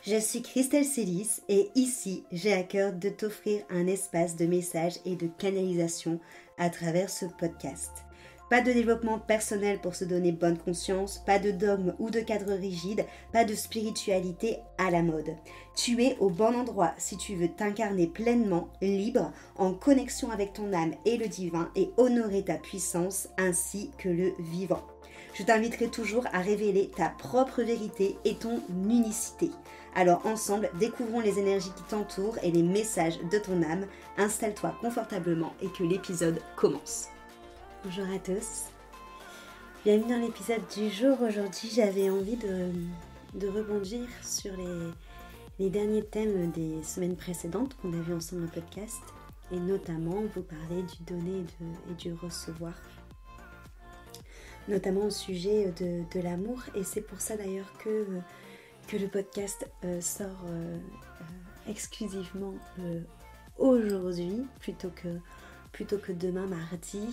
Je suis Christelle Célis et ici, j'ai à cœur de t'offrir un espace de messages et de canalisation à travers ce podcast. Pas de développement personnel pour se donner bonne conscience, pas de dogme ou de cadre rigide, pas de spiritualité à la mode. Tu es au bon endroit si tu veux t'incarner pleinement, libre, en connexion avec ton âme et le divin et honorer ta puissance ainsi que le vivant. Je t'inviterai toujours à révéler ta propre vérité et ton unicité. Alors ensemble, découvrons les énergies qui t'entourent et les messages de ton âme. Installe-toi confortablement et que l'épisode commence. Bonjour à tous, bienvenue dans l'épisode du jour. Aujourd'hui, j'avais envie de rebondir sur les derniers thèmes des semaines précédentes qu'on a vus ensemble dans le podcast et notamment vous parler du donner et du recevoir. Notamment au sujet de l'amour, et c'est pour ça d'ailleurs que le podcast sort exclusivement aujourd'hui plutôt que demain mardi,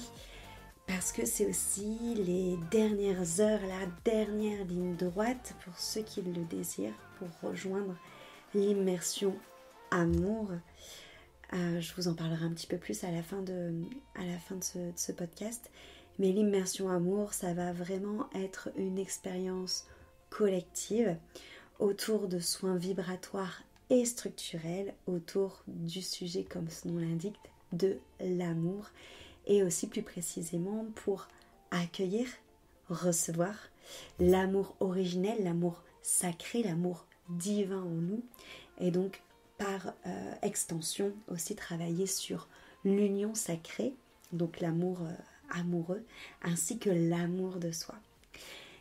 parce que c'est aussi les dernières heures, la dernière ligne droite pour ceux qui le désirent, pour rejoindre l'immersion amour. Je vous en parlerai un petit peu plus à la fin de ce podcast. Mais l'immersion amour, ça va vraiment être une expérience collective autour de soins vibratoires et structurels, autour du sujet, comme son nom l'indique, de l'amour, et aussi plus précisément pour accueillir, recevoir l'amour originel, l'amour sacré, l'amour divin en nous, et donc par extension aussi travailler sur l'union sacrée, donc l'amour amoureux, ainsi que l'amour de soi.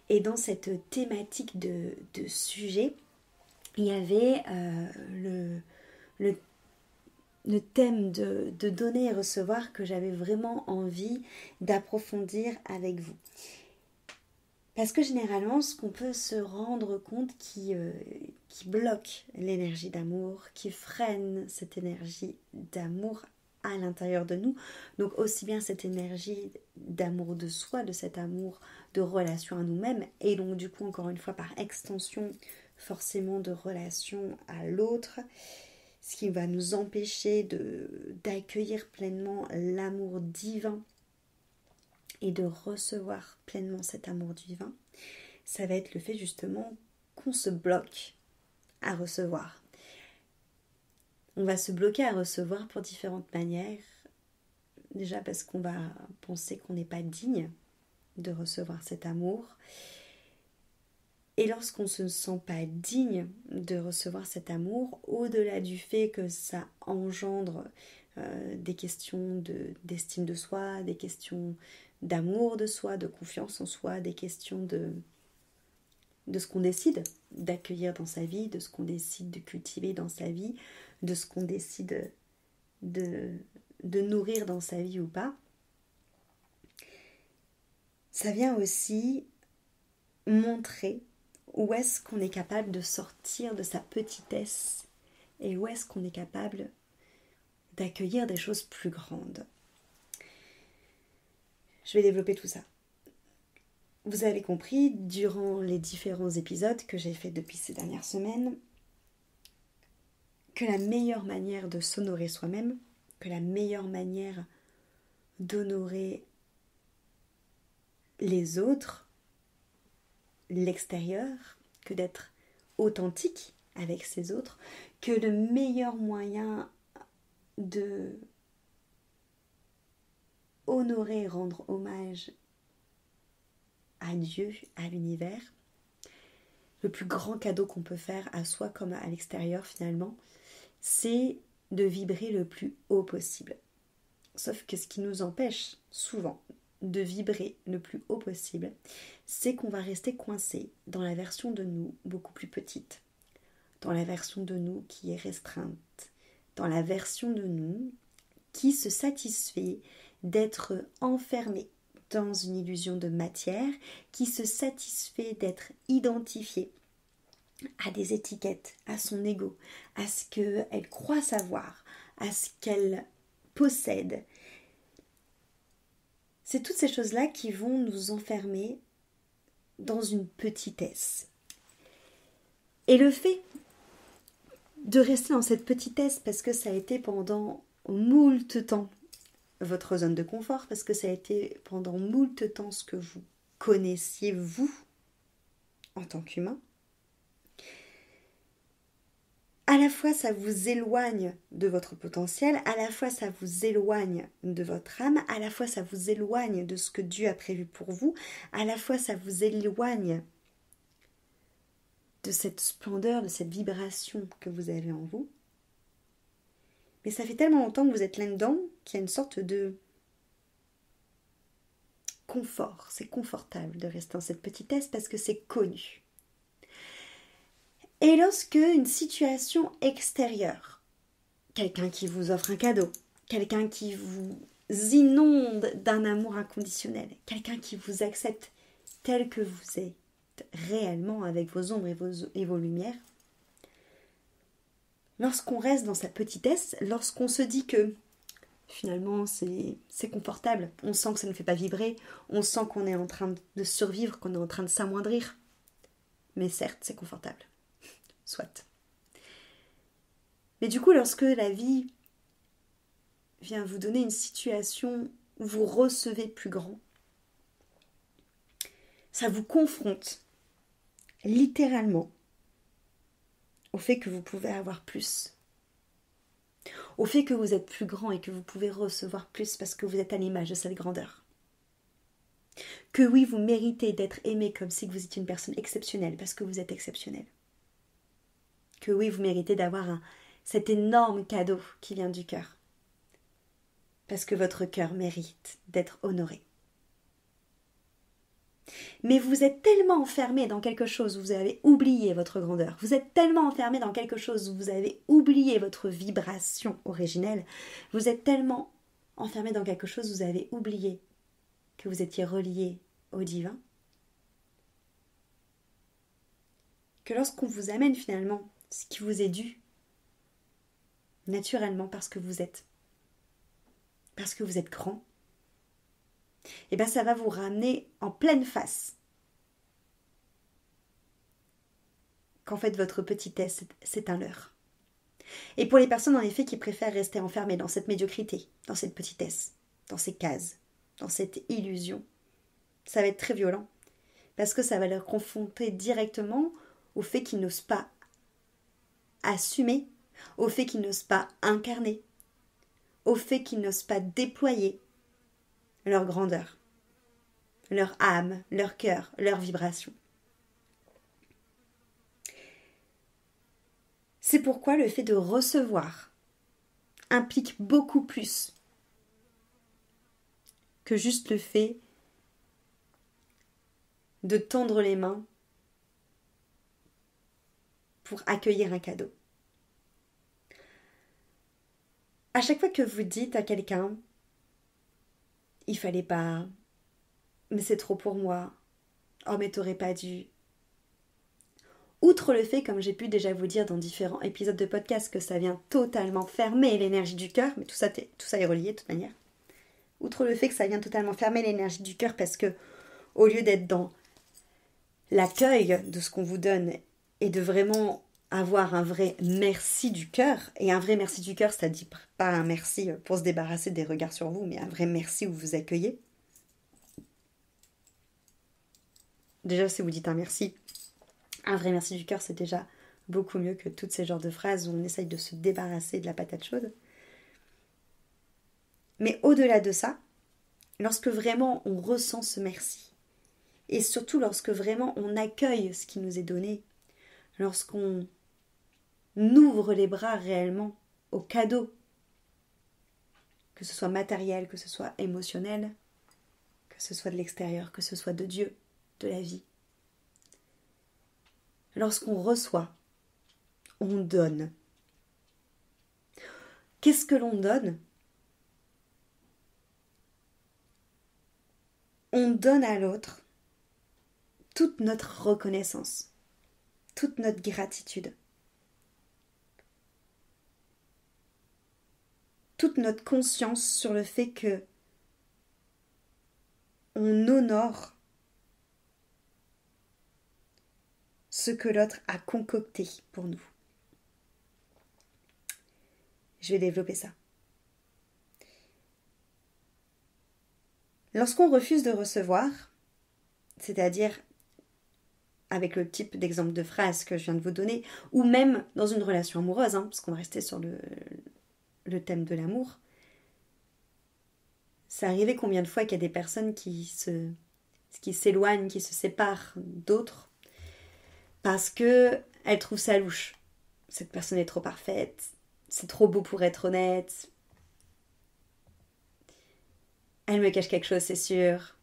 Et dans cette thématique de sujet, il y avait le thème de donner et recevoir que j'avais vraiment envie d'approfondir avec vous. Parce que généralement, ce qu'on peut se rendre compte qui bloque l'énergie d'amour, qui freine cette énergie d'amour à l'intérieur de nous, donc aussi bien cette énergie d'amour de soi, de cet amour de relation à nous-mêmes, et donc du coup encore une fois par extension forcément de relation à l'autre, ce qui va nous empêcher d'accueillir pleinement l'amour divin et de recevoir pleinement cet amour divin, ça va être le fait justement qu'on se bloque à recevoir. On va se bloquer à recevoir pour différentes manières. Déjà parce qu'on va penser qu'on n'est pas digne de recevoir cet amour. Et lorsqu'on ne se sent pas digne de recevoir cet amour, au-delà du fait que ça engendre des questions d'estime de soi, des questions d'amour de soi, de confiance en soi, des questions de ce qu'on décide d'accueillir dans sa vie, de ce qu'on décide de cultiver dans sa vie, de ce qu'on décide de nourrir dans sa vie ou pas. Ça vient aussi montrer où est-ce qu'on est capable de sortir de sa petitesse et où est-ce qu'on est capable d'accueillir des choses plus grandes. Je vais développer tout ça. Vous avez compris, durant les différents épisodes que j'ai faits depuis ces dernières semaines, que la meilleure manière de s'honorer soi-même, que la meilleure manière d'honorer les autres, l'extérieur, que d'être authentique avec ces autres, que le meilleur moyen de honorer, rendre hommage à Dieu, à l'univers, le plus grand cadeau qu'on peut faire à soi comme à l'extérieur finalement, c'est de vibrer le plus haut possible. Sauf que ce qui nous empêche souvent de vibrer le plus haut possible, c'est qu'on va rester coincé dans la version de nous beaucoup plus petite, dans la version de nous qui est restreinte, dans la version de nous qui se satisfait d'être enfermé dans une illusion de matière, qui se satisfait d'être identifié à des étiquettes, à son ego, à ce qu'elle croit savoir, à ce qu'elle possède. C'est toutes ces choses-là qui vont nous enfermer dans une petitesse. Et le fait de rester dans cette petitesse parce que ça a été pendant moult temps votre zone de confort, parce que ça a été pendant moult temps ce que vous connaissiez vous en tant qu'humain. À la fois ça vous éloigne de votre potentiel, à la fois ça vous éloigne de votre âme, à la fois ça vous éloigne de ce que Dieu a prévu pour vous, à la fois ça vous éloigne de cette splendeur, de cette vibration que vous avez en vous. Mais ça fait tellement longtemps que vous êtes là-dedans qu'il y a une sorte de confort. C'est confortable de rester dans cette petitesse parce que c'est connu. Et lorsque une situation extérieure, quelqu'un qui vous offre un cadeau, quelqu'un qui vous inonde d'un amour inconditionnel, quelqu'un qui vous accepte tel que vous êtes réellement avec vos ombres et vos lumières, lorsqu'on reste dans sa petitesse, lorsqu'on se dit que finalement c'est confortable, on sent que ça ne fait pas vibrer, on sent qu'on est en train de survivre, qu'on est en train de s'amoindrir, mais certes c'est confortable, soit. Mais du coup lorsque la vie vient vous donner une situation où vous recevez plus grand, ça vous confronte littéralement au fait que vous pouvez avoir plus, au fait que vous êtes plus grand et que vous pouvez recevoir plus parce que vous êtes à l'image de cette grandeur. Que oui, vous méritez d'être aimé comme si vous étiez une personne exceptionnelle parce que vous êtes exceptionnel. Que oui, vous méritez d'avoir cet énorme cadeau qui vient du cœur parce que votre cœur mérite d'être honoré. Mais vous êtes tellement enfermé dans quelque chose où vous avez oublié votre grandeur. Vous êtes tellement enfermé dans quelque chose où vous avez oublié votre vibration originelle. Vous êtes tellement enfermé dans quelque chose où vous avez oublié que vous étiez relié au divin. Que lorsqu'on vous amène finalement ce qui vous est dû, naturellement parce que vous êtes grand, et bien ça va vous ramener en pleine face qu'en fait votre petitesse c'est un leurre. Et pour les personnes en effet qui préfèrent rester enfermées dans cette médiocrité, dans cette petitesse, dans ces cases, dans cette illusion, ça va être très violent parce que ça va leur confronter directement au fait qu'ils n'osent pas assumer, au fait qu'ils n'osent pas incarner, au fait qu'ils n'osent pas déployer leur grandeur, leur âme, leur cœur, leur vibration. C'est pourquoi le fait de recevoir implique beaucoup plus que juste le fait de tendre les mains pour accueillir un cadeau. À chaque fois que vous dites à quelqu'un « il fallait pas »,« mais c'est trop pour moi »,« oh mais t'aurais pas dû », outre le fait, comme j'ai pu déjà vous dire dans différents épisodes de podcast, que ça vient totalement fermer l'énergie du cœur, mais tout ça est relié de toute manière. Outre le fait que ça vient totalement fermer l'énergie du cœur parce que au lieu d'être dans l'accueil de ce qu'on vous donne et de vraiment avoir un vrai merci du cœur, et un vrai merci du cœur, c'est-à-dire pas un merci pour se débarrasser des regards sur vous, mais un vrai merci où vous accueillez. Déjà, si vous dites un merci, un vrai merci du cœur, c'est déjà beaucoup mieux que toutes ces genres de phrases où on essaye de se débarrasser de la patate chaude. Mais au-delà de ça, lorsque vraiment on ressent ce merci, et surtout lorsque vraiment on accueille ce qui nous est donné, lorsqu'on ouvre les bras réellement au cadeau, que ce soit matériel, que ce soit émotionnel, que ce soit de l'extérieur, que ce soit de Dieu, de la vie. Lorsqu'on reçoit, on donne. Qu'est-ce que l'on donne ? On donne à l'autre toute notre reconnaissance, toute notre gratitude, toute notre conscience sur le fait que on honore ce que l'autre a concocté pour nous. Je vais développer ça. Lorsqu'on refuse de recevoir, c'est-à-dire avec le type d'exemple de phrase que je viens de vous donner, ou même dans une relation amoureuse, parce qu'on va rester sur le thème de l'amour, c'est arrivé combien de fois qu'il y a des personnes qui s'éloignent, qui se séparent d'autres, parce qu'elles trouvent ça louche. Cette personne est trop parfaite, c'est trop beau pour être honnête, elle me cache quelque chose, c'est sûr.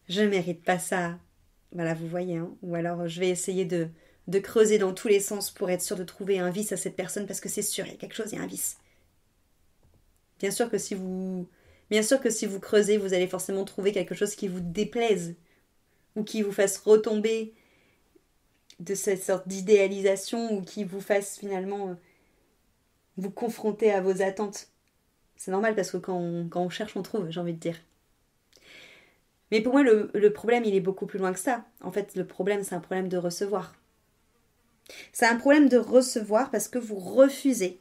Je ne mérite pas ça. Voilà, vous voyez. Ou alors, je vais essayer de creuser dans tous les sens pour être sûr de trouver un vice à cette personne parce que c'est sûr, il y a quelque chose, il y a un vice. Bien sûr que si vous creusez, vous allez forcément trouver quelque chose qui vous déplaise ou qui vous fasse retomber de cette sorte d'idéalisation ou qui vous fasse finalement vous confronter à vos attentes. C'est normal parce que quand on cherche, on trouve, j'ai envie de dire. Mais pour moi, le problème, il est beaucoup plus loin que ça. En fait, le problème, c'est un problème de recevoir. C'est un problème de recevoir parce que vous refusez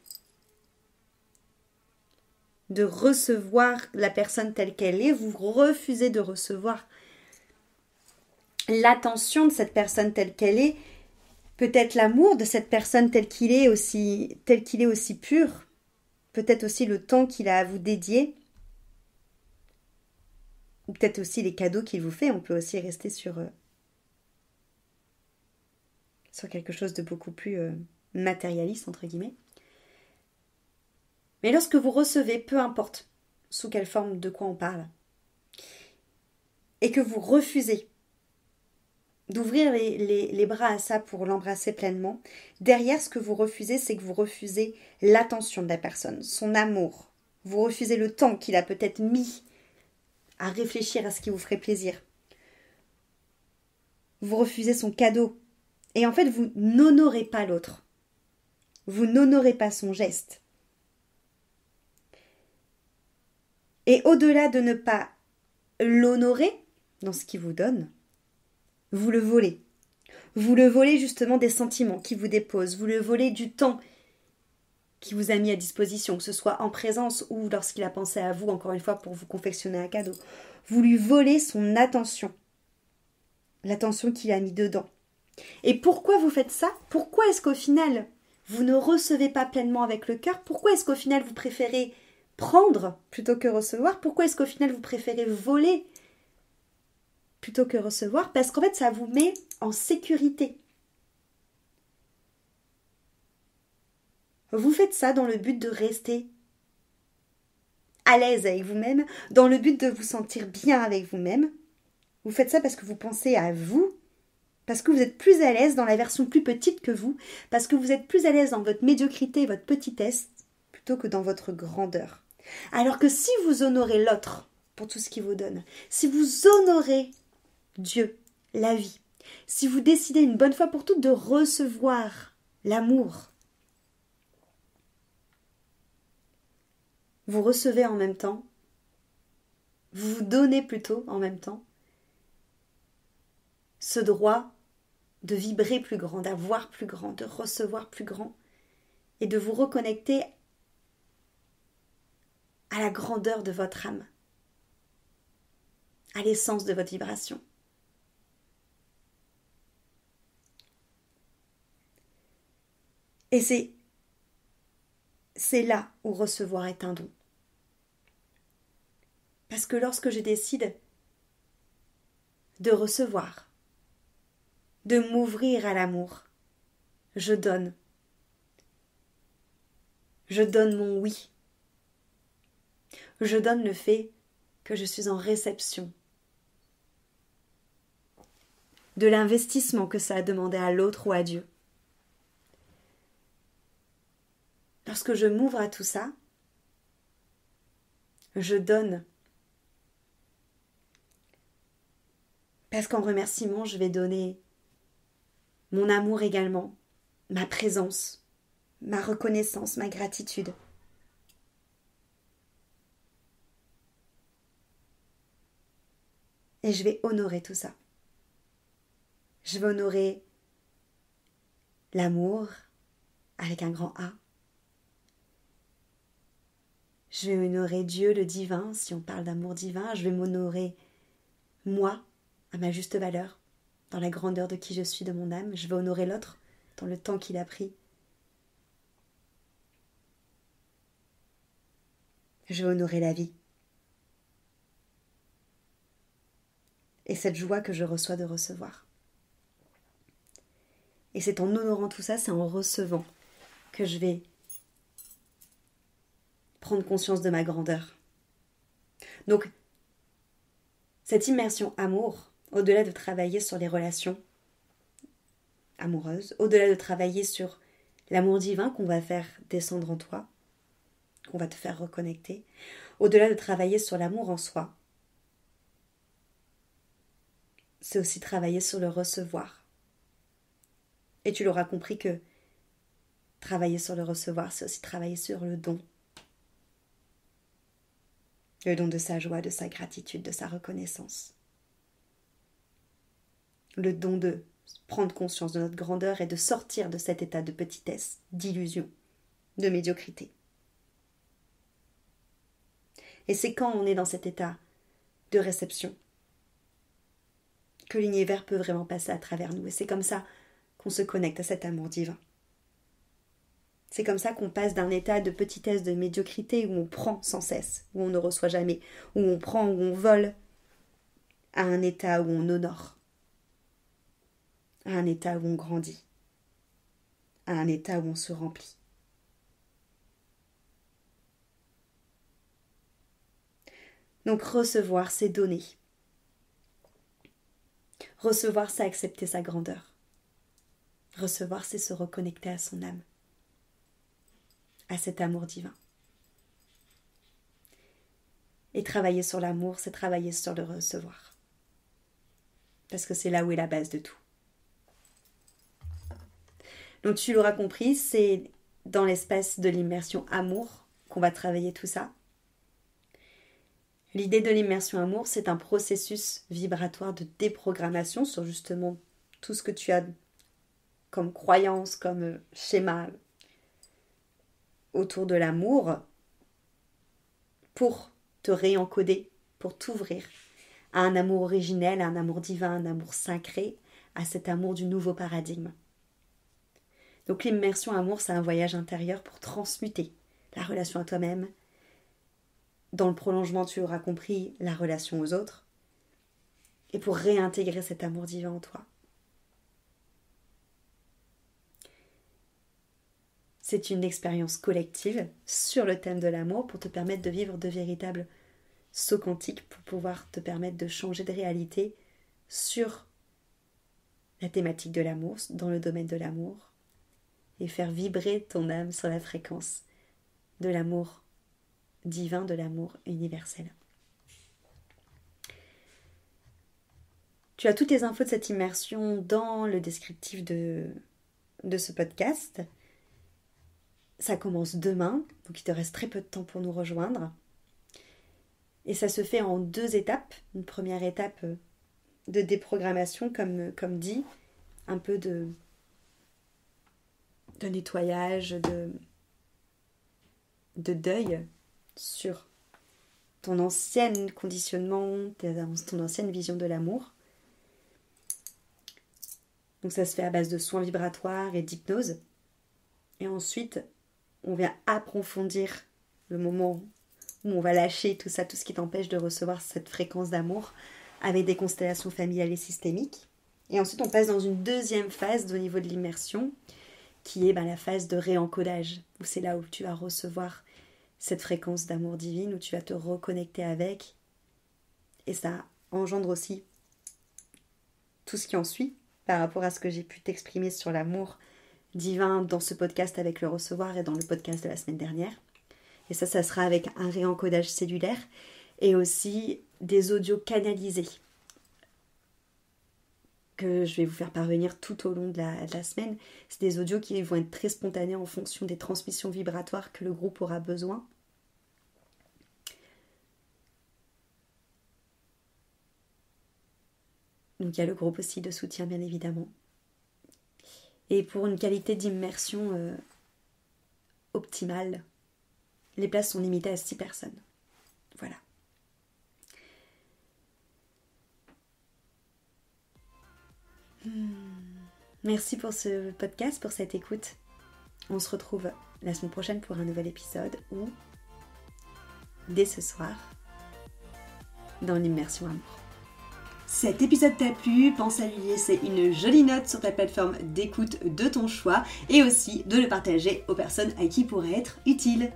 de recevoir la personne telle qu'elle est. Vous refusez de recevoir l'attention de cette personne telle qu'elle est. Peut-être l'amour de cette personne tel qu'il est aussi pur. Peut-être aussi le temps qu'il a à vous dédier. Ou peut-être aussi les cadeaux qu'il vous fait. On peut aussi rester sur quelque chose de beaucoup plus matérialiste, entre guillemets. Mais lorsque vous recevez, peu importe sous quelle forme de quoi on parle, et que vous refusez d'ouvrir les bras à ça pour l'embrasser pleinement, derrière ce que vous refusez, c'est que vous refusez l'attention de la personne, son amour. Vous refusez le temps qu'il a peut-être mis à réfléchir à ce qui vous ferait plaisir. Vous refusez son cadeau. Et en fait, vous n'honorez pas l'autre. Vous n'honorez pas son geste. Et au-delà de ne pas l'honorer dans ce qu'il vous donne, vous le volez. Vous le volez justement des sentiments qui vous déposent. Vous le volez du temps qui vous a mis à disposition, que ce soit en présence ou lorsqu'il a pensé à vous, encore une fois, pour vous confectionner un cadeau. Vous lui volez son attention. L'attention qu'il a mis dedans. Et pourquoi vous faites ça? Pourquoi est-ce qu'au final, vous ne recevez pas pleinement avec le cœur? Pourquoi est-ce qu'au final, vous préférez prendre plutôt que recevoir? Pourquoi est-ce qu'au final, vous préférez voler plutôt que recevoir? Parce qu'en fait, ça vous met en sécurité. Vous faites ça dans le but de rester à l'aise avec vous-même, dans le but de vous sentir bien avec vous-même. Vous faites ça parce que vous pensez à vous, parce que vous êtes plus à l'aise dans la version plus petite que vous, parce que vous êtes plus à l'aise dans votre médiocrité et votre petitesse, plutôt que dans votre grandeur. Alors que si vous honorez l'autre pour tout ce qu'il vous donne, si vous honorez Dieu, la vie, si vous décidez une bonne fois pour toutes de recevoir l'amour, vous recevez en même temps, vous vous donnez plutôt en même temps ce droit de vibrer plus grand, d'avoir plus grand, de recevoir plus grand et de vous reconnecter à la grandeur de votre âme, à l'essence de votre vibration. Et c'est là où recevoir est un don. Parce que lorsque je décide de recevoir, de m'ouvrir à l'amour, je donne. Je donne mon oui. Je donne le fait que je suis en réception de l'investissement que ça a demandé à l'autre ou à Dieu. Lorsque je m'ouvre à tout ça, je donne. Parce qu'en remerciement, je vais donner mon amour également, ma présence, ma reconnaissance, ma gratitude. Et je vais honorer tout ça. Je vais honorer l'amour, avec un grand A. Je vais honorer Dieu, le divin, si on parle d'amour divin. Je vais m'honorer moi, à ma juste valeur, dans la grandeur de qui je suis, de mon âme. Je vais honorer l'autre dans le temps qu'il a pris. Je vais honorer la vie. Et cette joie que je reçois de recevoir. Et c'est en honorant tout ça, c'est en recevant que je vais prendre conscience de ma grandeur. Donc, cette immersion amour, au-delà de travailler sur les relations amoureuses, au-delà de travailler sur l'amour divin qu'on va faire descendre en toi, qu'on va te faire reconnecter, au-delà de travailler sur l'amour en soi, c'est aussi travailler sur le recevoir. Et tu l'auras compris que travailler sur le recevoir, c'est aussi travailler sur le don. Le don de sa joie, de sa gratitude, de sa reconnaissance. Le don de prendre conscience de notre grandeur et de sortir de cet état de petitesse, d'illusion, de médiocrité. Et c'est quand on est dans cet état de réception que l'univers peut vraiment passer à travers nous. Et c'est comme ça qu'on se connecte à cet amour divin. C'est comme ça qu'on passe d'un état de petitesse, de médiocrité, où on prend sans cesse, où on ne reçoit jamais, où on prend, où on vole, à un état où on honore, à un état où on grandit, à un état où on se remplit. Donc recevoir, c'est donner. Recevoir, c'est accepter sa grandeur. Recevoir, c'est se reconnecter à son âme, à cet amour divin. Et travailler sur l'amour, c'est travailler sur le recevoir. Parce que c'est là où est la base de tout. Donc tu l'auras compris, c'est dans l'espace de l'immersion amour qu'on va travailler tout ça. L'idée de l'immersion amour, c'est un processus vibratoire de déprogrammation sur justement tout ce que tu as comme croyance, comme schéma autour de l'amour pour te réencoder, pour t'ouvrir à un amour originel, à un amour divin, un amour sacré, à cet amour du nouveau paradigme. Donc l'immersion amour, c'est un voyage intérieur pour transmuter la relation à toi-même. Dans le prolongement, tu auras compris, la relation aux autres. Et pour réintégrer cet amour divin en toi. C'est une expérience collective sur le thème de l'amour pour te permettre de vivre de véritables sauts quantiques, pour pouvoir te permettre de changer de réalité sur la thématique de l'amour, dans le domaine de l'amour, et faire vibrer ton âme sur la fréquence de l'amour divin, de l'amour universel. Tu as toutes les infos de cette immersion dans le descriptif de ce podcast. Ça commence demain, donc il te reste très peu de temps pour nous rejoindre. Et ça se fait en 2 étapes. Une première étape de déprogrammation, comme dit, un peu de nettoyage, de deuil sur ton ancien conditionnement, ton ancienne vision de l'amour. Donc ça se fait à base de soins vibratoires et d'hypnose. Et ensuite, on vient approfondir le moment où on va lâcher tout ça, tout ce qui t'empêche de recevoir cette fréquence d'amour avec des constellations familiales et systémiques. Et ensuite, on passe dans une deuxième phase au niveau de l'immersion, qui est la phase de réencodage, où c'est là où tu vas recevoir cette fréquence d'amour divine, où tu vas te reconnecter avec. Et ça engendre aussi tout ce qui en suit par rapport à ce que j'ai pu t'exprimer sur l'amour divin dans ce podcast avec le recevoir et dans le podcast de la semaine dernière. Et ça sera avec un réencodage cellulaire et aussi des audios canalisés que je vais vous faire parvenir tout au long de la semaine. C'est des audios qui vont être très spontanés en fonction des transmissions vibratoires que le groupe aura besoin. Donc il y a le groupe aussi de soutien, bien évidemment. Et pour une qualité d'immersion optimale. Les places sont limitées à 6 personnes. Voilà. Merci pour ce podcast, pour cette écoute. On se retrouve la semaine prochaine pour un nouvel épisode ou dès ce soir dans l'immersion amour. Cet épisode t'a plu, pense à lui laisser une jolie note sur ta plateforme d'écoute de ton choix et aussi de le partager aux personnes à qui il pourrait être utile.